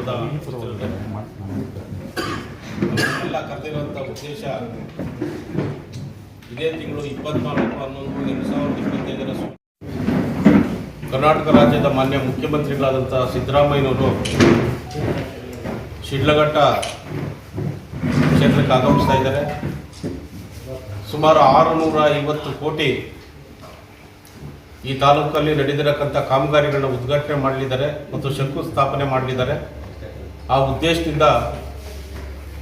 ಮಾಧ್ಯಮದ ಎಲ್ಲ ಕರೆದಿರುವಂಥ ಉದ್ದೇಶ ಇದೇ ತಿಂಗಳು 24/11/2025 ಕರ್ನಾಟಕ ರಾಜ್ಯದ ಮಾನ್ಯ ಮುಖ್ಯಮಂತ್ರಿಗಳಾದಂಥ ಸಿದ್ದರಾಮಯ್ಯನವರು ಶಿಡ್ಲಘಟ್ಟ ಕ್ಷೇತ್ರಕ್ಕೆ ಆಗಮಿಸ್ತಾ ಇದ್ದಾರೆ. ಸುಮಾರು 650 ಕೋಟಿ ಈ ತಾಲೂಕಲ್ಲಿ ನಡೆದಿರತಕ್ಕಂಥ ಕಾಮಗಾರಿಗಳನ್ನ ಉದ್ಘಾಟನೆ ಮಾಡಲಿದ್ದಾರೆ ಮತ್ತು ಶಂಕುಸ್ಥಾಪನೆ ಮಾಡಲಿದ್ದಾರೆ. ಆ ಉದ್ದೇಶದಿಂದ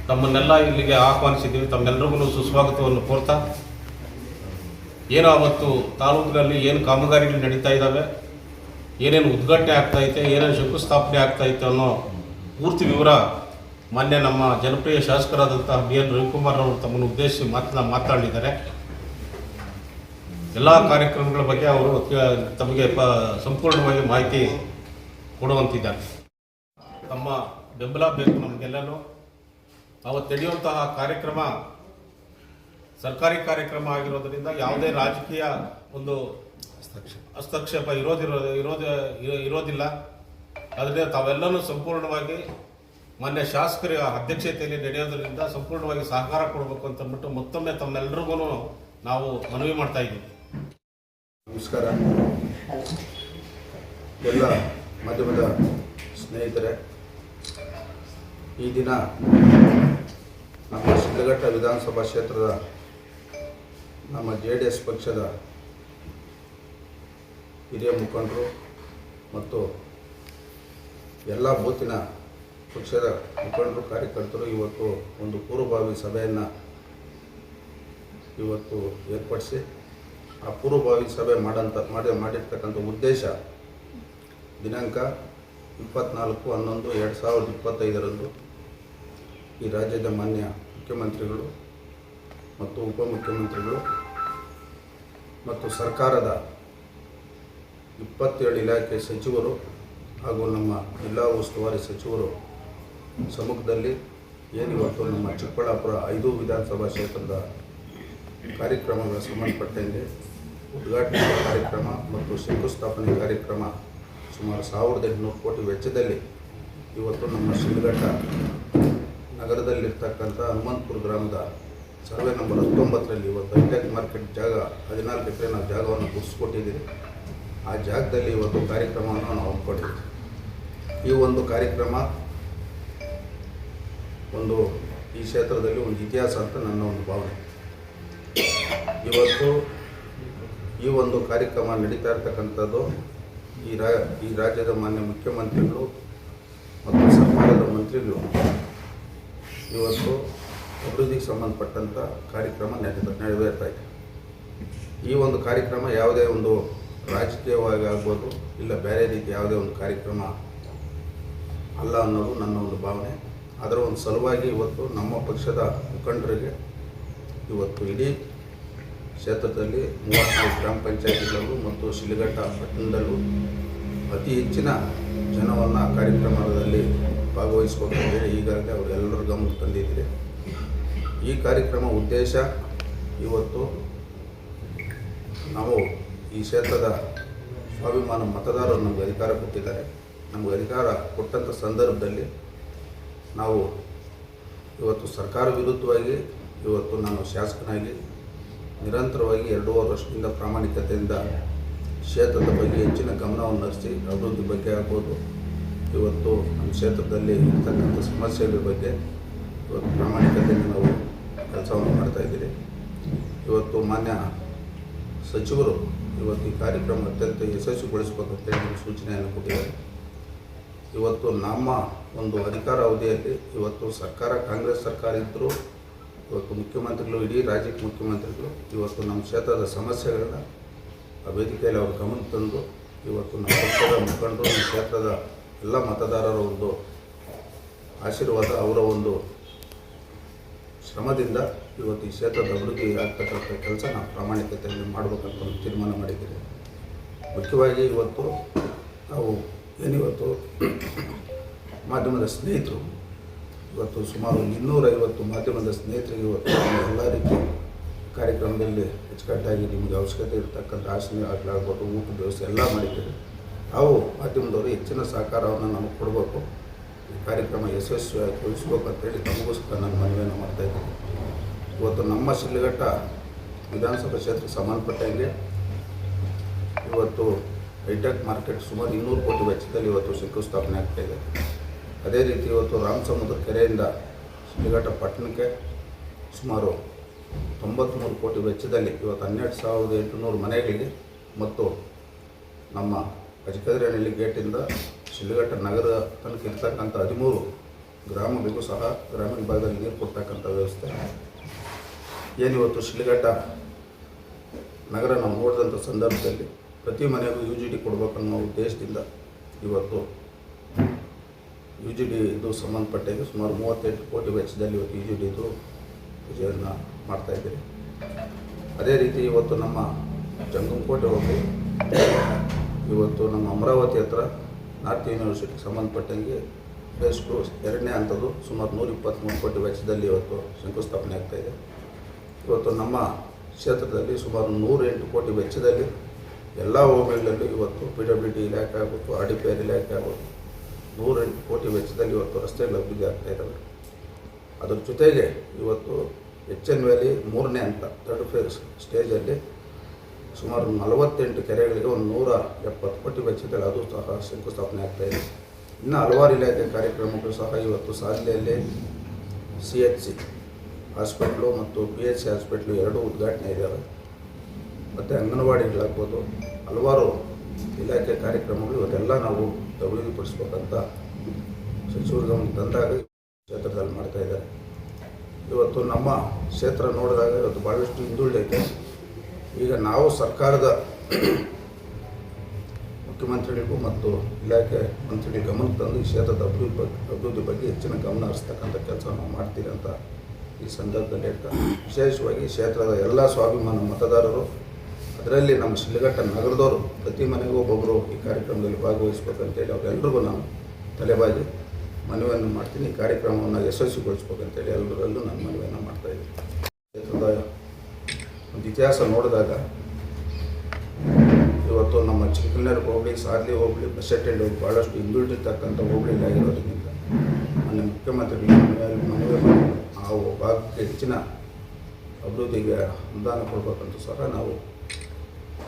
ತಮ್ಮನ್ನೆಲ್ಲ ಇಲ್ಲಿಗೆ ಆಹ್ವಾನಿಸಿದ್ದೀವಿ. ತಮ್ಮೆಲ್ಲರಿಗೂ ಸುಸ್ವಾಗತವನ್ನು ಕೋರ್ತಾ, ಏನೋ ಅವತ್ತು ತಾಲೂಕಿನಲ್ಲಿ ಏನು ಕಾಮಗಾರಿಗಳು ನಡೀತಾ ಇದ್ದಾವೆ, ಏನೇನು ಉದ್ಘಾಟನೆ ಆಗ್ತಾಯಿದೆ, ಏನೇನು ಶಂಕುಸ್ಥಾಪನೆ ಆಗ್ತಾಯಿತ್ತು ಅನ್ನೋ ಪೂರ್ತಿ ವಿವರ ಮಾನ್ಯ ನಮ್ಮ ಜನಪ್ರಿಯ ಶಾಸಕರಾದಂಥ BN ರವಿಕುಮಾರ್ ಅವರು ತಮ್ಮನ್ನು ಉದ್ದೇಶಿಸಿ ಮಾತನಾಡಿದ್ದಾರೆ. ಎಲ್ಲ ಕಾರ್ಯಕ್ರಮಗಳ ಬಗ್ಗೆ ಅವರು ತಮಗೆ ಸಂಪೂರ್ಣವಾಗಿ ಮಾಹಿತಿ ಕೊಡುವಂತಿದ್ದಾರೆ. ತಮ್ಮ ಬೆಂಬಲ ಬೇಕು ನಮಗೆಲ್ಲನೂ. ಅವತ್ತು ನಡೆಯುವಂತಹ ಕಾರ್ಯಕ್ರಮ ಸರ್ಕಾರಿ ಕಾರ್ಯಕ್ರಮ ಆಗಿರೋದರಿಂದ ಯಾವುದೇ ರಾಜಕೀಯ ಒಂದು ಹಸ್ತಕ್ಷೇಪ ಇರೋದಿಲ್ಲ. ಅದರಿಂದ ತಾವೆಲ್ಲನೂ ಸಂಪೂರ್ಣವಾಗಿ ಮಾನ್ಯ ಶಾಸಕರ ಅಧ್ಯಕ್ಷತೆಯಲ್ಲಿ ನಡೆಯೋದರಿಂದ ಸಂಪೂರ್ಣವಾಗಿ ಸಹಕಾರ ಕೊಡಬೇಕು ಅಂತಂದ್ಬಿಟ್ಟು ಮತ್ತೊಮ್ಮೆ ತಮ್ಮೆಲ್ಲರಿಗೂ ನಾವು ಮನವಿ ಮಾಡ್ತಾ ಇದ್ದೀವಿ. ನಮಸ್ಕಾರ. ಎಲ್ಲ ಮಾಧ್ಯಮದ ಸ್ನೇಹಿತರೆ, ಈ ದಿನ ನಮ್ಮ ಶಿಡ್ಲಘಟ್ಟ ವಿಧಾನಸಭಾ ಕ್ಷೇತ್ರದ ನಮ್ಮ JDS ಪಕ್ಷದ ಹಿರಿಯ ಮುಖಂಡರು ಮತ್ತು ಎಲ್ಲ ಬೂತಿನ ಪಕ್ಷದ ಮುಖಂಡರು, ಕಾರ್ಯಕರ್ತರು ಇವತ್ತು ಒಂದು ಪೂರ್ವಭಾವಿ ಸಭೆಯನ್ನು ಇವತ್ತು ಏರ್ಪಡಿಸಿ ಆ ಪೂರ್ವಭಾವಿ ಸಭೆ ಮಾಡಿರ್ತಕ್ಕಂಥ ಉದ್ದೇಶ ದಿನಾಂಕ 24/11/2025 ಈ ರಾಜ್ಯದ ಮಾನ್ಯ ಮುಖ್ಯಮಂತ್ರಿಗಳು ಮತ್ತು ಉಪಮುಖ್ಯಮಂತ್ರಿಗಳು ಮತ್ತು ಸರ್ಕಾರದ 27 ಇಲಾಖೆ ಸಚಿವರು ಹಾಗೂ ನಮ್ಮ ಜಿಲ್ಲಾ ಉಸ್ತುವಾರಿ ಸಚಿವರು ಸಮ್ಮುಖದಲ್ಲಿ ಏನಿವತ್ತು ನಮ್ಮ ಚಿಕ್ಕಬಳ್ಳಾಪುರ 5 ವಿಧಾನಸಭಾ ಕ್ಷೇತ್ರದ ಕಾರ್ಯಕ್ರಮಗಳ ಸಂಬಂಧಪಟ್ಟಂತೆ ಉದ್ಘಾಟನಾ ಕಾರ್ಯಕ್ರಮ ಮತ್ತು ಶಂಕುಸ್ಥಾಪನೆ ಕಾರ್ಯಕ್ರಮ ಸುಮಾರು 1800 ಕೋಟಿ ವೆಚ್ಚದಲ್ಲಿ ಇವತ್ತು ನಮ್ಮ ಶಿಡ್ಲಘಟ್ಟ ನಗರದಲ್ಲಿರ್ತಕ್ಕಂಥ ಹನುಮಂತಪುರ ಗ್ರಾಮದ ಸರ್ವೆ ನಂಬರ್ 19ರಲ್ಲಿ ಇವತ್ತು ಹೈಟೆಕ್ ಮಾರ್ಕೆಟ್ ಜಾಗ 14 ಎಕರೆ ನಾವು ಜಾಗವನ್ನು ಗುರುತಿಸ್ಕೊಟ್ಟಿದ್ದೀವಿ. ಆ ಜಾಗದಲ್ಲಿ ಇವತ್ತು ಕಾರ್ಯಕ್ರಮವನ್ನು ನಾವು ಹಮ್ಮಿಕೊಂಡಿದ್ದೀವಿ. ಈ ಒಂದು ಕಾರ್ಯಕ್ರಮ ಈ ಕ್ಷೇತ್ರದಲ್ಲಿ ಒಂದು ಇತಿಹಾಸ ಅಂತ ನನ್ನ ಒಂದು ಭಾವನೆ. ಇವತ್ತು ಈ ಒಂದು ಕಾರ್ಯಕ್ರಮ ನಡೀತಾ ಇರ್ತಕ್ಕಂಥದ್ದು ಈ ರಾಜ್ಯದ ಮಾನ್ಯ ಮುಖ್ಯಮಂತ್ರಿಗಳು ಮತ್ತು ಸರ್ಕಾರದ ಮಂತ್ರಿಗಳು ಇವತ್ತು ಅಭಿವೃದ್ಧಿಗೆ ಸಂಬಂಧಪಟ್ಟಂಥ ಕಾರ್ಯಕ್ರಮ ನೆರವೇರ್ತಾ ಇದೆ. ಈ ಒಂದು ಕಾರ್ಯಕ್ರಮ ಯಾವುದೇ ಒಂದು ರಾಜಕೀಯವಾಗಿ ಆಗ್ಬೋದು, ಇಲ್ಲ ಬೇರೆ ರೀತಿ ಯಾವುದೇ ಒಂದು ಕಾರ್ಯಕ್ರಮ ಅಲ್ಲ ಅನ್ನೋದು ನನ್ನ ಒಂದು ಭಾವನೆ. ಅದರ ಒಂದು ಸಲುವಾಗಿ ಇವತ್ತು ನಮ್ಮ ಪಕ್ಷದ ಮುಖಂಡರಿಗೆ ಇವತ್ತು ಇಡೀ ಕ್ಷೇತ್ರದಲ್ಲಿ 34 ಗ್ರಾಮ ಪಂಚಾಯತಿಗಳಲ್ಲೂ ಮತ್ತು ಶಿಡ್ಲಘಟ್ಟ ಪಟ್ಟಣದಲ್ಲೂ ಅತಿ ಹೆಚ್ಚಿನ ಜನವನ್ನು ಕಾರ್ಯಕ್ರಮದಲ್ಲಿ ಭಾಗವಹಿಸಬೇಕು ಹೇಳಿ ಈಗಾಗಲೇ ಅವರೆಲ್ಲರ ಗಮನಕ್ಕೆ ತಂದಿದ್ದೀರಿ. ಈ ಕಾರ್ಯಕ್ರಮ ಉದ್ದೇಶ ಇವತ್ತು ನಾವು ಈ ಕ್ಷೇತ್ರದ ಸ್ವಾಭಿಮಾನ ಮತದಾರರು ನಮಗೆ ಅಧಿಕಾರ ಕೊಟ್ಟಿದ್ದಾರೆ. ನಮಗೆ ಅಧಿಕಾರ ಕೊಟ್ಟಂಥ ಸಂದರ್ಭದಲ್ಲಿ ನಾವು ಇವತ್ತು ಸರ್ಕಾರ ವಿರುದ್ಧವಾಗಿ ಇವತ್ತು ನಾನು ಶಾಸಕನಾಗಿ ನಿರಂತರವಾಗಿ 2.5 ವರ್ಷದಿಂದ ಪ್ರಾಮಾಣಿಕತೆಯಿಂದ ಕ್ಷೇತ್ರದ ಬಗ್ಗೆ ಹೆಚ್ಚಿನ ಗಮನವನ್ನು ಹರಿಸಿ ಅಭಿವೃದ್ಧಿ ಬಗ್ಗೆ ಆಗ್ಬೋದು, ಇವತ್ತು ನಮ್ಮ ಕ್ಷೇತ್ರದಲ್ಲಿ ಇರ್ತಕ್ಕಂಥ ಸಮಸ್ಯೆಗಳ ಬಗ್ಗೆ ಇವತ್ತು ಪ್ರಾಮಾಣಿಕತೆಯಿಂದ ನಾವು ಕೆಲಸವನ್ನು ಮಾಡ್ತಾಯಿದ್ದೀರಿ. ಇವತ್ತು ಮಾನ್ಯ ಸಚಿವರು ಇವತ್ತು ಈ ಕಾರ್ಯಕ್ರಮ ಅತ್ಯಂತ ಯಶಸ್ವಿಗೊಳಿಸಬೇಕಂತೇಳಿ ಸೂಚನೆಯನ್ನು ಕೊಟ್ಟಿದ್ದಾರೆ. ಇವತ್ತು ನಮ್ಮ ಒಂದು ಅಧಿಕಾರ ಅವಧಿಯಲ್ಲಿ ಇವತ್ತು ಸರ್ಕಾರ ಕಾಂಗ್ರೆಸ್ ಸರ್ಕಾರ ಇದ್ದರೂ ಇವತ್ತು ಮುಖ್ಯಮಂತ್ರಿಗಳು, ಇಡೀ ರಾಜ್ಯಕ್ಕೆ ಮುಖ್ಯಮಂತ್ರಿಗಳು ಇವತ್ತು ನಮ್ಮ ಕ್ಷೇತ್ರದ ಸಮಸ್ಯೆಗಳನ್ನ ಆ ವೇದಿಕೆಯಲ್ಲಿ ಅವರು ಗಮನ ತಂದು ಇವತ್ತು ನಮ್ಮ ಪಕ್ಷದ ಮುಖಂಡರು, ನಮ್ಮ ಕ್ಷೇತ್ರದ ಎಲ್ಲ ಮತದಾರರ ಒಂದು ಆಶೀರ್ವಾದ, ಅವರ ಒಂದು ಶ್ರಮದಿಂದ ಇವತ್ತು ಈ ಕ್ಷೇತ್ರದ ಅಭಿವೃದ್ಧಿ ಆಗ್ತಕ್ಕಂಥ ಕೆಲಸ ನಾವು ಪ್ರಾಮಾಣಿಕತೆಯಲ್ಲಿ ಮಾಡಬೇಕಂತ ಒಂದು ತೀರ್ಮಾನ ಮಾಡಿದ್ದೀವಿ. ಮುಖ್ಯವಾಗಿ ಇವತ್ತು ನಾವು ಏನಿವತ್ತು ಮಾಧ್ಯಮದ ಸ್ನೇಹಿತರು ಇವತ್ತು ಸುಮಾರು 250 ಮಾಧ್ಯಮದ ಸ್ನೇಹಿತರಿಗೆ ಇವತ್ತು ಎಲ್ಲ ರೀತಿ ಕಾರ್ಯಕ್ರಮದಲ್ಲಿ ಅಚ್ಚುಕಟ್ಟಾಗಿ ನಿಮಗೆ ಅವಶ್ಯಕತೆ ಇರತಕ್ಕಂಥ ಆಸನ ಆಗ್ಲಾಗ್ಬೋದು, ಊಟದ ವ್ಯವಸ್ಥೆ ಎಲ್ಲ ಮಾಡಿದ್ದೀವಿ. ನಾವು ಮಾಧ್ಯಮದವರು ಹೆಚ್ಚಿನ ಸಹಕಾರವನ್ನು ನಮಗೆ ಕೊಡಬೇಕು. ಈ ಕಾರ್ಯಕ್ರಮ ಯಶಸ್ವಿಗೊಳಿಸಬೇಕು ಅಂತೇಳಿ ತಮಗೋಸ್ಕರ ನಾನು ಮನವಿಯನ್ನು ಮಾಡ್ತಾಯಿದ್ದೀನಿ. ಇವತ್ತು ನಮ್ಮ ಶಿಡ್ಲಘಟ್ಟ ವಿಧಾನಸಭಾ ಕ್ಷೇತ್ರಕ್ಕೆ ಸಂಬಂಧಪಟ್ಟಂಗೆ ಇವತ್ತು ಹೈಟೆಕ್ ಮಾರ್ಕೆಟ್ ಸುಮಾರು 200 ಕೋಟಿ ವೆಚ್ಚದಲ್ಲಿ ಇವತ್ತು ಶಂಕುಸ್ಥಾಪನೆ ಆಗ್ತಾಯಿದೆ. ಅದೇ ರೀತಿ ಇವತ್ತು ರಾಮಸಮುದ್ರ ಕೆರೆಯಿಂದ ಶಿಡ್ಲಘಟ್ಟ ಪಟ್ಟಣಕ್ಕೆ ಸುಮಾರು 93 ಕೋಟಿ ವೆಚ್ಚದಲ್ಲಿ ಇವತ್ತು 12,800 ಮನೆಗಳಿಗೆ ಮತ್ತು ನಮ್ಮ ಅಜಕದ್ರಹಳ್ಳಿ ಗೇಟಿಂದ ಶಿಡ್ಲಘಟ್ಟ ನಗರ ತನಕ ಇರ್ತಕ್ಕಂಥ 13 ಗ್ರಾಮಗಳಿಗೂ ಸಹ ಗ್ರಾಮೀಣ ಭಾಗದಲ್ಲಿ ನೀರು ಕೊಡ್ತಕ್ಕಂಥ ವ್ಯವಸ್ಥೆ ಏನಿವತ್ತು ಶಿಡ್ಲಘಟ್ಟ ನಗರ ನಾವು ನೋಡಿದಂಥ ಸಂದರ್ಭದಲ್ಲಿ ಪ್ರತಿ ಮನೆಗೂ UGD ಕೊಡಬೇಕನ್ನೋ ಉದ್ದೇಶದಿಂದ ಇವತ್ತು UGD ಇದು ಸಂಬಂಧಪಟ್ಟಾಗ ಸುಮಾರು 38 ಕೋಟಿ ವೆಚ್ಚದಲ್ಲಿ ಇವತ್ತು UGD ಇದು ಪೂಜೆಯನ್ನು ಮಾಡ್ತಾಯಿದ್ದೀರಿ. ಅದೇ ರೀತಿ ಇವತ್ತು ನಮ್ಮ ಜಂಗಮಕೋಟೆ ಹೋಗಿ ಇವತ್ತು ನಮ್ಮ ಅಮರಾವತಿ ಹತ್ರ ನಾರ್ತ್ ಯೂನಿವರ್ಸಿಟಿಗೆ ಸಂಬಂಧಪಟ್ಟಂಗೆ ಫೇಸ್ 2 2ನೇ ಹಂತದ್ದು ಸುಮಾರು 123 ಕೋಟಿ ವೆಚ್ಚದಲ್ಲಿ ಇವತ್ತು ಶಂಕುಸ್ಥಾಪನೆ ಆಗ್ತಾಯಿದೆ. ಇವತ್ತು ನಮ್ಮ ಕ್ಷೇತ್ರದಲ್ಲಿ ಸುಮಾರು 108 ಕೋಟಿ ವೆಚ್ಚದಲ್ಲಿ ಎಲ್ಲ ಹೋಬಳಿಗಳಲ್ಲೂ ಇವತ್ತು PWD ಇಲಾಖೆ ಆಗ್ಬೋದು, RDPR ಇಲಾಖೆ ಆಗ್ಬೋದು 108 ಕೋಟಿ ವೆಚ್ಚದಲ್ಲಿ ಇವತ್ತು ರಸ್ತೆಗಳು ಅಭಿವೃದ್ಧಿ ಆಗ್ತಾಯಿದ್ದಾವೆ. ಅದ್ರ ಜೊತೆಗೆ ಇವತ್ತು HN ವ್ಯಾಲಿ 3ನೇ ಹಂತ 3rd ಫೇಸ್ ಸ್ಟೇಜಲ್ಲಿ ಸುಮಾರು 48 ಕೆರೆಗಳಿಗೆ ಒಂದು 170 ಕೋಟಿ ವೆಚ್ಚದಲ್ಲಿ ಅದು ಸಹ ಶಂಕುಸ್ಥಾಪನೆ ಆಗ್ತಾಯಿದೆ. ಇನ್ನು ಹಲವಾರು ಇಲಾಖೆ ಕಾರ್ಯಕ್ರಮಗಳು ಸಹ ಇವತ್ತು ಸಾಧನೆಯಲ್ಲಿ CHC ಹಾಸ್ಪಿಟ್ಲು ಮತ್ತು PHC ಹಾಸ್ಪಿಟ್ಲು ಎರಡೂ ಉದ್ಘಾಟನೆ ಇದ್ದಾವೆ. ಮತ್ತು ಅಂಗನವಾಡಿಗಳಾಗ್ಬೋದು ಹಲವಾರು ಇಲಾಖೆ ಕಾರ್ಯಕ್ರಮಗಳು ಇವತ್ತೆಲ್ಲ ನಾವು ಅಭಿವೃದ್ಧಿಪಡಿಸ್ಬೇಕಂತ ಸಚಿವರು ಗಮನ ತಂದಾಗ ಕ್ಷೇತ್ರದಲ್ಲಿ ಮಾಡ್ತಾಯಿದ್ದಾರೆ. ಇವತ್ತು ನಮ್ಮ ಕ್ಷೇತ್ರ ನೋಡಿದಾಗ ಇವತ್ತು ಭಾಳಷ್ಟು ಹಿಂದುಳಿದೈತೆ. ಈಗ ನಾವು ಸರ್ಕಾರದ ಮುಖ್ಯಮಂತ್ರಿಗಳಿಗೂ ಮತ್ತು ಇಲಾಖೆ ಮಂತ್ರಿಗಳ ಗಮನಕ್ಕೆ ತಂದು ಈ ಕ್ಷೇತ್ರದ ಅಭಿವೃದ್ಧಿ ಬಗ್ಗೆ ಹೆಚ್ಚಿನ ಗಮನ ಹರಿಸ್ತಕ್ಕಂಥ ಕೆಲಸ ನಾವು ಮಾಡ್ತೀರಿ ಅಂತ ಈ ಸಂದರ್ಭದಲ್ಲಿ ಹೇಳ್ತಾರೆ. ವಿಶೇಷವಾಗಿ ಕ್ಷೇತ್ರದ ಎಲ್ಲ ಸ್ವಾಭಿಮಾನ ಮತದಾರರು ಅದರಲ್ಲಿ ನಮ್ಮ ಶಿಡ್ಲಘಟ್ಟ ನಗರದವರು ಪ್ರತಿ ಮನೆಗೂ ಒಬ್ಬೊಬ್ಬರು ಈ ಕಾರ್ಯಕ್ರಮದಲ್ಲಿ ಭಾಗವಹಿಸ್ಬೇಕಂತೇಳಿ ಅವರೆಲ್ಲರಿಗೂ ನಾನು ತಲೆಬಾಗಿ ಮನವಿಯನ್ನು ಮಾಡ್ತೀನಿ. ಈ ಕಾರ್ಯಕ್ರಮವನ್ನು ಯಶಸ್ವಿಗೊಳಿಸ್ಬೇಕಂತೇಳಿ ಎಲ್ಲರಲ್ಲೂ ನಾನು ಮನವಿಯನ್ನು ಮಾಡ್ತಾಯಿದ್ದೀನಿ. ಕ್ಷೇತ್ರದ ಒಂದು ಇತಿಹಾಸ ನೋಡಿದಾಗ ಇವತ್ತು ನಮ್ಮ ಚಿಕ್ಕನೂರು ಹೋಬಳಿ, ಸಾರ್ಲಿ ಹೋಬಳಿ, ಬಸೆಟ್ಟಳ್ಳಿ ಹೋಗಿ ಭಾಳಷ್ಟು ಹಿಂದುಳಿದಿರ್ತಕ್ಕಂಥ ಹೋಬಳಿಗಳಾಗಿರೋದ್ರಿಂದ ನನ್ನ ಮುಖ್ಯಮಂತ್ರಿಗಳಿಗೆ ಮನವಿ ಮಾಡಿ ಆ ಭಾಗಕ್ಕೆ ಹೆಚ್ಚಿನ ಅಭಿವೃದ್ಧಿಗೆ ಅನುದಾನ ಕೊಡಬೇಕಂತೂ ಸಹ ನಾವು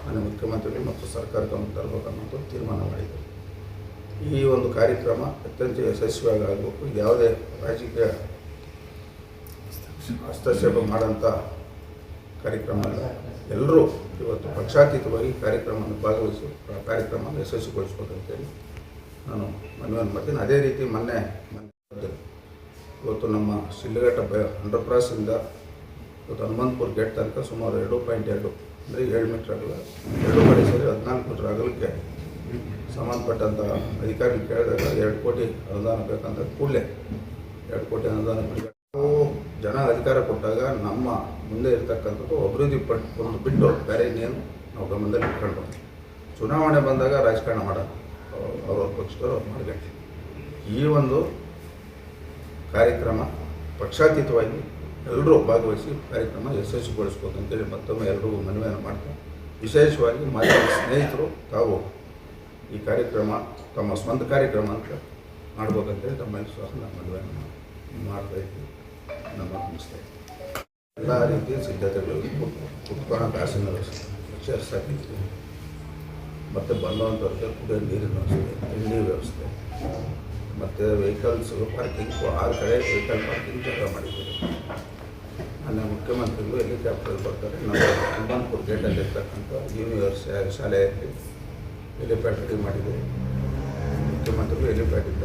ನನ್ನ ಮುಖ್ಯಮಂತ್ರಿಗಳು ಮತ್ತು ಸರ್ಕಾರ ಗಮನ ತರಬೇಕನ್ನೋದು ತೀರ್ಮಾನ ಮಾಡಿದ್ದೇವೆ. ಈ ಒಂದು ಕಾರ್ಯಕ್ರಮ ಅತ್ಯಂತ ಯಶಸ್ವಿಯಾಗಿ ಆಗಬೇಕು. ಯಾವುದೇ ರಾಜಕೀಯ ಹಸ್ತಕ್ಷೇಪ ಮಾಡೋಂಥ ಕಾರ್ಯಕ್ರಮ ಅಲ್ಲ. ಎಲ್ಲರೂ ಇವತ್ತು ಪಕ್ಷಾತೀತವಾಗಿ ಕಾರ್ಯಕ್ರಮವನ್ನು ಭಾಗವಹಿಸಿ ಕಾರ್ಯಕ್ರಮವನ್ನು ಯಶಸ್ವಿಗೊಳಿಸ್ಬೇಕಂತೇಳಿ ನಾನು ಮನವಿಯನ್ನು ಮಾಡ್ತೀನಿ. ಅದೇ ರೀತಿ ಮೊನ್ನೆ ಇವತ್ತು ನಮ್ಮ ಶಿಡ್ಲಘಟ್ಟ ಅಂಡರ್ಪಾಸಿಂದ ಇವತ್ತು ಹನುಮಂತಪುರ ಗೇಟ್ ತನಕ ಸುಮಾರು 2.2 ಅಂದರೆ 7 ಮೀಟ್ರ್ ಅಗಲ, 2 ಕಡೆ ಸೇರಿ 14 ಮೀಟ್ರ್ ಅಗಲಕ್ಕೆ ಸಂಬಂಧಪಟ್ಟಂಥ ಅಧಿಕಾರಿಗಳು ಕೇಳಿದಾಗ 2 ಕೋಟಿ ಅನುದಾನ ಬೇಕಂತ ಕೂಡಲೇ 2 ಕೋಟಿ ಅನುದಾನ ಬಿಡಬೇಕು. ನಾವು ಜನ ಅಧಿಕಾರ ಕೊಟ್ಟಾಗ ನಮ್ಮ ಮುಂದೆ ಇರ್ತಕ್ಕಂಥದ್ದು ಅಭಿವೃದ್ಧಿ ಒಂದು ಬಿಟ್ಟು ಬೇರೆ ಇನ್ನೇನು ನಾವು ಗಮನದಲ್ಲಿ ಇಟ್ಕೊಂಡು ಚುನಾವಣೆ ಬಂದಾಗ ರಾಜಕಾರಣ ಮಾಡೋಣ, ಅವ್ರವ್ರ ಪಕ್ಷದವರು ಅವ್ರು ಮಾಡ್ಕೊಂಡು ಈ ಒಂದು ಕಾರ್ಯಕ್ರಮ ಪಕ್ಷಾತೀತವಾಗಿ ಎಲ್ಲರೂ ಭಾಗವಹಿಸಿ ಕಾರ್ಯಕ್ರಮ ಯಶಸ್ವಿಗೊಳಿಸ್ಬೇಕಂತೇಳಿ ಮತ್ತೊಮ್ಮೆ ಎಲ್ಲರಿಗೂ ಮನವಿಯನ್ನು ಮಾಡ್ತಾರೆ. ವಿಶೇಷವಾಗಿ ಮಾಧ್ಯಮ ಸ್ನೇಹಿತರು ತಾವು ಈ ಕಾರ್ಯಕ್ರಮ ತಮ್ಮ ಸ್ವಂತ ಕಾರ್ಯಕ್ರಮ ಅಂತ ಮಾಡ್ಬೇಕಂತೇಳಿ ತಮ್ಮಲ್ಲಿ ಸಹ ನಾನು ಮನವಿಯನ್ನು ಮಾಡ್ತಾಯಿದ್ವಿ. ನಮ್ಮ ಮುಗಿಸ್ತಾಯಿದ್ವಿ. ಎಲ್ಲ ರೀತಿಯ ಸಿದ್ಧತೆಗಳು ಕುತ್ಕೊಳ್ಳೋಕೆ ಹಾಸಿನ ಚೇರ್ಸ್ ಹಾಕಿದ್ವಿ. ಮತ್ತು ಬಂದವಂಥವ್ರಿಗೆ ಕುಡಿಯೋ ನೀರಿನ ವ್ಯವಸ್ಥೆ, ತಿಂಡಿ ವ್ಯವಸ್ಥೆ ಮತ್ತು ವೆಹಿಕಲ್ಸು ಪಾರ್ಕಿಂಗ್ 6 ಕಡೆ ವೆಹಿಕಲ್ ಪಾರ್ಕಿಂಗ್ ಜಾಗ ಮಾಡಿದ್ದೀವಿ. ನನ್ನ ಮುಖ್ಯಮಂತ್ರಿಗಳು ಹೆಲಿಕಾಪ್ಟರ್ ಬರ್ತಾರೆ. ನಮ್ಮ ಹನುಮಂತಪುರ ಗೇಟಲ್ಲಿ ಇರ್ತಕ್ಕಂಥ ಯೂನಿವರ್ಸಿಟಿ ಶಾಲೆಯಲ್ಲಿ ಹೆಲಿಪ್ಯಾಡ್ ರೆಡಿ ಮಾಡಿದ್ದೀವಿ. ಮುಖ್ಯಮಂತ್ರಿಗಳು ಹೆಲಿಪ್ಯಾಡಿಂದ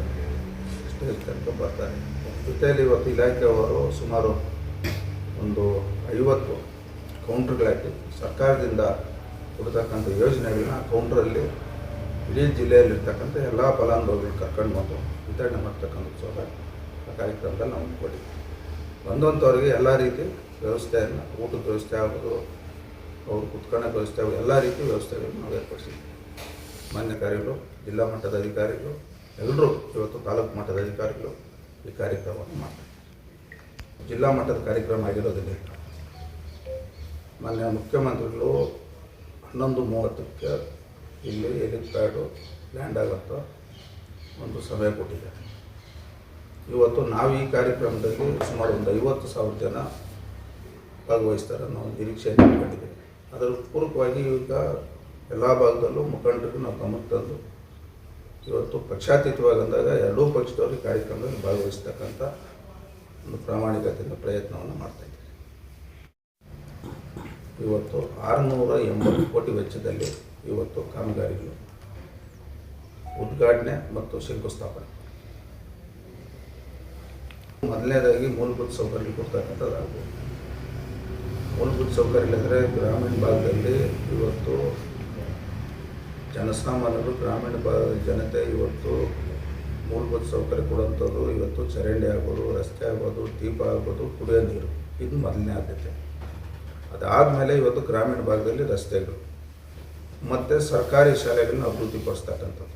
ಸ್ಟೇಜ್ ತನಕ ಬರ್ತಾರೆ. ಜೊತೆಯಲ್ಲಿ ಇವತ್ತು ಇಲಾಖೆಯವರು ಸುಮಾರು ಒಂದು 50 ಕೌಂಟ್ರ್ಗಳಾಕಿ ಸರ್ಕಾರದಿಂದ ಕೊಡ್ತಕ್ಕಂಥ ಯೋಜನೆಗಳನ್ನ ಕೌಂಟ್ರಲ್ಲಿ ಇಡೀ ಜಿಲ್ಲೆಯಲ್ಲಿರ್ತಕ್ಕಂಥ ಎಲ್ಲ ಫಲಾನುಭವಿಗಳು ಕರ್ಕೊಂಡು ಬಂದು ವಿತರಣೆ ಮಾಡ್ತಕ್ಕಂಥ ಸಹ ಆ ಕಾರ್ಯಕ್ರಮದಲ್ಲಿ ನಾವು ಕೊಟ್ಟಿದ್ದೀವಿ. ಬಂದಂಥವ್ರಿಗೆ ಎಲ್ಲ ರೀತಿ ವ್ಯವಸ್ಥೆಯನ್ನು, ಊಟದ ವ್ಯವಸ್ಥೆ ಆಗ್ಬೋದು, ಅವರು ಕುತ್ಕೊಳ್ಳೋಕೆ ವ್ಯವಸ್ಥೆ ಆಗ್ಬೋದು, ಎಲ್ಲ ರೀತಿ ವ್ಯವಸ್ಥೆಗಳನ್ನು ನಾವು ಏರ್ಪಡಿಸಿದ್ದೀವಿ. ಮಾನ್ಯಕಾರಿಗಳು, ಜಿಲ್ಲಾ ಮಟ್ಟದ ಅಧಿಕಾರಿಗಳು ಎಲ್ಲರೂ ಇವತ್ತು ತಾಲೂಕು ಮಟ್ಟದ ಅಧಿಕಾರಿಗಳು ಈ ಕಾರ್ಯಕ್ರಮವನ್ನು ಮಾಡ್ತಾರೆ. ಜಿಲ್ಲಾ ಮಟ್ಟದ ಕಾರ್ಯಕ್ರಮ ಆಗಿರೋದಿಲ್ಲ. ಮಾನ್ಯ ಮುಖ್ಯಮಂತ್ರಿಗಳು 11:30ಕ್ಕೆ ಇಲ್ಲಿ ಹೆಲಿಪ್ಯಾಡು ಲ್ಯಾಂಡ್ ಆಗುತ್ತೋ ಒಂದು ಸಮಯ ಕೊಟ್ಟಿದ್ದಾರೆ. ಇವತ್ತು ನಾವು ಈ ಕಾರ್ಯಕ್ರಮದಲ್ಲಿ ಸುಮಾರು ಒಂದು 50,000 ಜನ ಭಾಗವಹಿಸ್ತಾರೆ ಅನ್ನೋ ನಿರೀಕ್ಷೆಯನ್ನು ಇಟ್ಕೊಂಡಿದ್ದೀವಿ. ಅದರ ಪೂರಕವಾಗಿ ಈಗ ಎಲ್ಲ ಭಾಗದಲ್ಲೂ ಮುಖಂಡರಿಗೂ ನಾವು ಗಮನ ತಂದು ಇವತ್ತು ಪಕ್ಷಾತೀತವಾಗಿ ಅಂದಾಗ ಎರಡೂ ಪಕ್ಷದವರು ಕಾರ್ಯಕ್ರಮದಲ್ಲಿ ಭಾಗವಹಿಸ್ತಕ್ಕಂಥ ಒಂದು ಪ್ರಾಮಾಣಿಕತೆಯಿಂದ ಪ್ರಯತ್ನವನ್ನು ಮಾಡ್ತಾಯಿದ್ದೀವಿ. ಇವತ್ತು 680 ಕೋಟಿ ವೆಚ್ಚದಲ್ಲಿ ಇವತ್ತು ಕಾಮಗಾರಿಗಳು ಉದ್ಘಾಟನೆ ಮತ್ತು ಶಂಕುಸ್ಥಾಪನೆ. ಮೊದಲನೇದಾಗಿ ಮೂಲಭೂತ ಸೌಕರ್ಯ ಕೊಡ್ತಕ್ಕಂಥದ್ದಾಗ್ಬೋದು. ಮೂಲಭೂತ ಸೌಕರ್ಯ ಇಲ್ಲಂದರೆ ಗ್ರಾಮೀಣ ಭಾಗದಲ್ಲಿ ಇವತ್ತು ಜನಸಾಮಾನ್ಯರು ಗ್ರಾಮೀಣ ಭಾಗದ ಜನತೆ ಇವತ್ತು ಮೂಲಭೂತ ಸೌಕರ್ಯ ಕೊಡುವಂಥದ್ದು ಇವತ್ತು ಚರಂಡಿ ಆಗ್ಬೋದು, ರಸ್ತೆ ಆಗ್ಬೋದು, ದೀಪ ಆಗ್ಬೋದು, ಕುಡಿಯೋ ನೀರು, ಇದು ಮೊದಲನೇ ಆದ್ಯತೆ. ಅದಾದಮೇಲೆ ಇವತ್ತು ಗ್ರಾಮೀಣ ಭಾಗದಲ್ಲಿ ರಸ್ತೆಗಳು ಮತ್ತು ಸರ್ಕಾರಿ ಶಾಲೆಗಳನ್ನ ಅಭಿವೃದ್ಧಿಪಡಿಸ್ತಕ್ಕಂಥದ್ದು.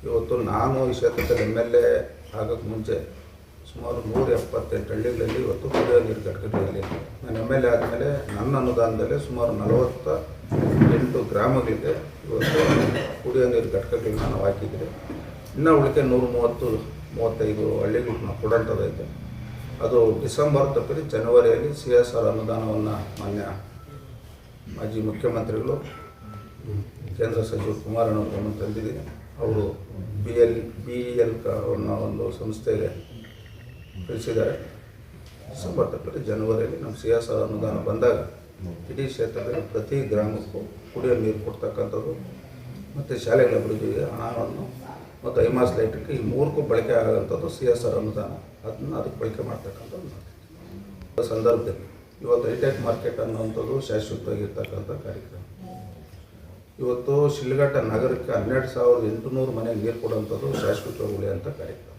ಇವತ್ತು ನಾನು ಈ ಕ್ಷೇತ್ರದಲ್ಲಿ MLA ಆಗೋಕ್ಕೆ ಮುಂಚೆ ಸುಮಾರು 178 ಹಳ್ಳಿಗಳಲ್ಲಿ ಇವತ್ತು ಕುಡಿಯೋ ನೀರು ಘಟಕಗಳಲ್ಲಿ ನಾನು MLA ಆದಮೇಲೆ ನನ್ನ ಅನುದಾನದಲ್ಲೇ ಸುಮಾರು 48 ಗ್ರಾಮಗಳಿಗೆ ಇವತ್ತು ಕುಡಿಯೋ ನೀರು ಘಟಕಗಳನ್ನ ನಾವು ಹಾಕಿದ್ದೀವಿ. ಇನ್ನೂ ಉಳಿಕೆ 135 ಹಳ್ಳಿಗಳಿಗೆ ನಾವು ಕೊಡೋಂಥದ್ದೈತೆ. ಅದು ಡಿಸೆಂಬರ್ ತಪ್ಪಿದ್ರೆ ಜನವರಿಯಲ್ಲಿ CSR ಅನುದಾನವನ್ನು ಮಾನ್ಯ ಮಾಜಿ ಮುಖ್ಯಮಂತ್ರಿಗಳು ಕೇಂದ್ರ ಸಚಿವರು ಕುಮಾರಣ್ಣವ್ರ ಗಮನ ತಂದಿದ್ದೀನಿ. ಅವರು BEL ಅನ್ನೋ ಒಂದು ಸಂಸ್ಥೆಗೆ ತಿಳಿಸಿದ್ದಾರೆ. ಡಿಸೆಂಬರ್ ತಪ್ಪಿದ್ರೆ ಜನವರಿಯಲ್ಲಿ ನಮ್ಮ CSR ಅನುದಾನ ಬಂದಾಗ ಇಡೀ ಕ್ಷೇತ್ರದಲ್ಲಿ ಪ್ರತಿ ಗ್ರಾಮಕ್ಕೂ ಕುಡಿಯೋ ನೀರು ಕೊಡ್ತಕ್ಕಂಥದ್ದು ಮತ್ತು ಶಾಲೆಗಳ ಅಭಿವೃದ್ಧಿಗೆ ಹಣವನ್ನು ಮತ್ತು ಐಮಾಸ್ ಲೈಟ್ರಿಗೆ ಈ ಮೂರಕ್ಕೂ ಬಳಕೆ ಆಗೋಂಥದ್ದು CSR ಅನುದಾನ, ಅದನ್ನು ಅದಕ್ಕೆ ಬಳಕೆ ಮಾಡ್ತಕ್ಕಂಥದ್ದು. ಸಂದರ್ಭದಲ್ಲಿ ಇವತ್ತು ಹೈಟೆಕ್ ಮಾರ್ಕೆಟ್ ಅನ್ನುವಂಥದ್ದು ಶಾಶ್ವತವಾಗಿರ್ತಕ್ಕಂಥ ಕಾರ್ಯಕ್ರಮ. ಇವತ್ತು ಶಿಲ್ಘಟ್ಟ ನಗರಕ್ಕೆ 12,800 ಮನೆಗೆ ನೀರು ಕೊಡುವಂಥದ್ದು ಶಾಶ್ವತವಾಗಿ ಉಳಿಯುವಂಥ ಕಾರ್ಯಕ್ರಮ.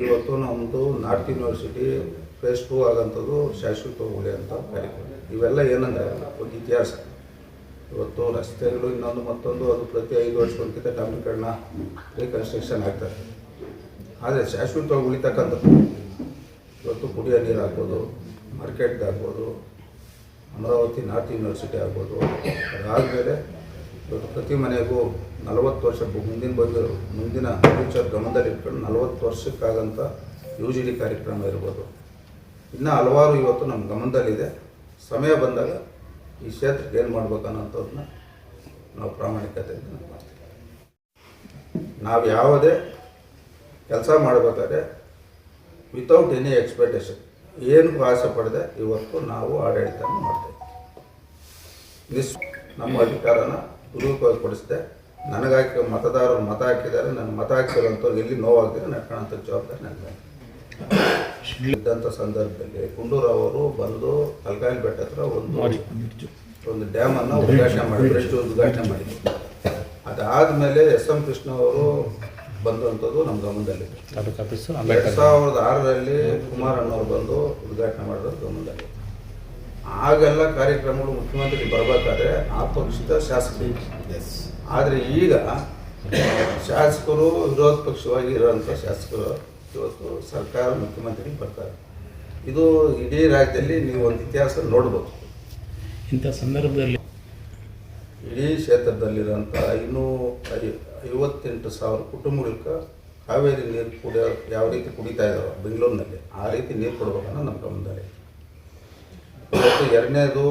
ಇವತ್ತು ನಮ್ಮದು ನಾರ್ತ್ ಯೂನಿವರ್ಸಿಟಿ ಫೇಸ್ 2 ಆಗೋಂಥದ್ದು ಶಾಶ್ವತವಾಗಿ ಉಳಿಯುವಂಥ ಕಾರ್ಯಕ್ರಮ. ಇವೆಲ್ಲ ಏನಂದರೆ ಒಂದು ಇತಿಹಾಸ. ಇವತ್ತು ರಸ್ತೆಗಳು ಇನ್ನೊಂದು ಮತ್ತೊಂದು ಅದು ಪ್ರತಿ 5 ವರ್ಷಕ್ಕೊಂದ್ಕಿಂತ ಡಾಂಬರೀಕರಣ ರೀಕನ್ಸ್ಟ್ರಕ್ಷನ್ ಆಗ್ತದೆ. ಆದರೆ ಶಾಶ್ವತವಾಗಿ ಉಳಿತಕ್ಕಂಥದ್ದು ಇವತ್ತು ಕುಡಿಯೋ ನೀರು ಆಗ್ಬೋದು, ಮಾರ್ಕೆಟ್ದಾಗ್ಬೋದು, ಅಮರಾವತಿ ನಾರ್ತ್ ಯೂನಿವರ್ಸಿಟಿ ಆಗ್ಬೋದು. ಅದಾದಮೇಲೆ ಇವತ್ತು ಪ್ರತಿ ಮನೆಗೂ 40 ವರ್ಷ ಮುಂದಿನ ಫ್ಯೂಚರ್ ಗಮನದಲ್ಲಿ ಇಟ್ಕೊಂಡು 40 ವರ್ಷಕ್ಕಾಗಂಥ UGD ಕಾರ್ಯಕ್ರಮ ಇರ್ಬೋದು. ಇನ್ನೂ ಹಲವಾರು ಇವತ್ತು ನಮ್ಮ ಗಮನದಲ್ಲಿದೆ. ಸಮಯ ಬಂದಾಗ ಈ ಕ್ಷೇತ್ರಕ್ಕೆ ಏನು ಮಾಡ್ಬೇಕು ಅನ್ನೋಂಥದ್ದನ್ನ ನಾವು ಪ್ರಾಮಾಣಿಕತೆಯಿಂದ ಮಾಡ್ತೀವಿ. ನಾವು ಯಾವುದೇ ಕೆಲಸ ಮಾಡಬೇಕಾದ್ರೆ ವಿತೌಟ್ ಎನಿ ಎಕ್ಸ್ಪೆಕ್ಟೇಷನ್, ಏನಕ್ಕೂ ಆಸೆ ಪಡದೆ ಇವತ್ತು ನಾವು ಆಡಳಿತ ಮಾಡ್ತೇವೆ. ನಮ್ಮ ಅಧಿಕಾರನ ದುರುಪಯೋಗ ಪಡಿಸಿದೆ. ನನಗಾಕಿ ಮತದಾರರು ಮತ ಹಾಕಿದ್ದಾರೆ, ನನ್ನ ಮತ ಹಾಕಿರೋಂಥವ್ರು ಎಲ್ಲಿ ನೋವಾಗ್ತಾರೆ ನಡ್ಕೊಳ್ಳೋಂಥ ಜವಾಬ್ದಾರಿ ನನಗೆ ಇದ್ದಂಥ ಸಂದರ್ಭದಲ್ಲಿ ಗುಂಡೂರಾವ್ ಅವರು ಬಂದು ತಲಕಾಯಲ್ ಬೆಟ್ಟ ಹತ್ರ ಒಂದು ಡ್ಯಾಮನ್ನು ಉದ್ಘಾಟನೆ ಮಾಡಿ, ಬ್ರಿಡ್ಜ್ ಉದ್ಘಾಟನೆ ಮಾಡಿದ್ರು. ಅದಾದಮೇಲೆ SM ಕೃಷ್ಣ ಅವರು ಬಂದಂಥದ್ದು ನಮ್ಮ ಗಮನದಲ್ಲಿ. 2006ರಲ್ಲಿ ಕುಮಾರಣ್ಣವ್ರು ಬಂದು ಉದ್ಘಾಟನೆ ಮಾಡಿದ್ರು ಗಮನದಲ್ಲಿ. ಆಗೆಲ್ಲ ಕಾರ್ಯಕ್ರಮಗಳು ಮುಖ್ಯಮಂತ್ರಿ ಬರಬೇಕಾದ್ರೆ ಆ ಪಕ್ಷದ ಶಾಸಕರು. ಆದರೆ ಈಗ ಶಾಸಕರು ವಿರೋಧ ಪಕ್ಷವಾಗಿ ಇರೋಂಥ ಶಾಸಕರು ಇವತ್ತು ಸರ್ಕಾರ ಮುಖ್ಯಮಂತ್ರಿ ಬರ್ತಾರೆ. ಇದು ಇಡೀ ರಾಜ್ಯದಲ್ಲಿ ನೀವು ಒಂದು ಇತಿಹಾಸ ನೋಡ್ಬೋದು. ಇಂಥ ಸಂದರ್ಭದಲ್ಲಿ ಇಡೀ ಕ್ಷೇತ್ರದಲ್ಲಿರೋಂಥ 558,000 ಕುಟುಂಬಗಳಿಗೆ ಕಾವೇರಿ ನೀರು ಯಾವ ರೀತಿ ಕುಡಿತಾ ಇದ್ದಾವೆ ಬೆಂಗಳೂರಿನಲ್ಲಿ, ಆ ರೀತಿ ನೀರು ಕೊಡ್ಬೇಕನ್ನೋ ನಮ್ಮ ಗಮನದಲ್ಲಿ. ಇವತ್ತು ಎರಡನೇದು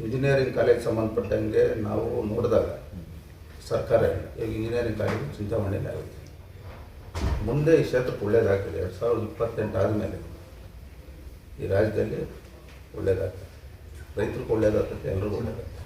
ಇಂಜಿನಿಯರಿಂಗ್ ಕಾಲೇಜ್ ಸಂಬಂಧಪಟ್ಟಂಗೆ ನಾವು ನೋಡಿದಾಗ ಸರ್ಕಾರ ಈಗ ಇಂಜಿನಿಯರಿಂಗ್ ಕಾಲೇಜ್ ಚಿಂತಾಮಣಿಯಲ್ಲಿ ಆಗುತ್ತೆ. ಮುಂದೆ ಈ ಕ್ಷೇತ್ರಕ್ಕೆ ಒಳ್ಳೆಯದಾಗ್ತದೆ. 2028 ಆದಮೇಲೆ ಈ ರಾಜ್ಯದಲ್ಲಿ ಒಳ್ಳೆಯದಾಗ್ತದೆ. ರೈತರಿಗೂ ಒಳ್ಳೆಯದಾಗ್ತದೆ, ಎಲ್ಲರಿಗೂ ಒಳ್ಳೆಯದಾಗ್ತದೆ.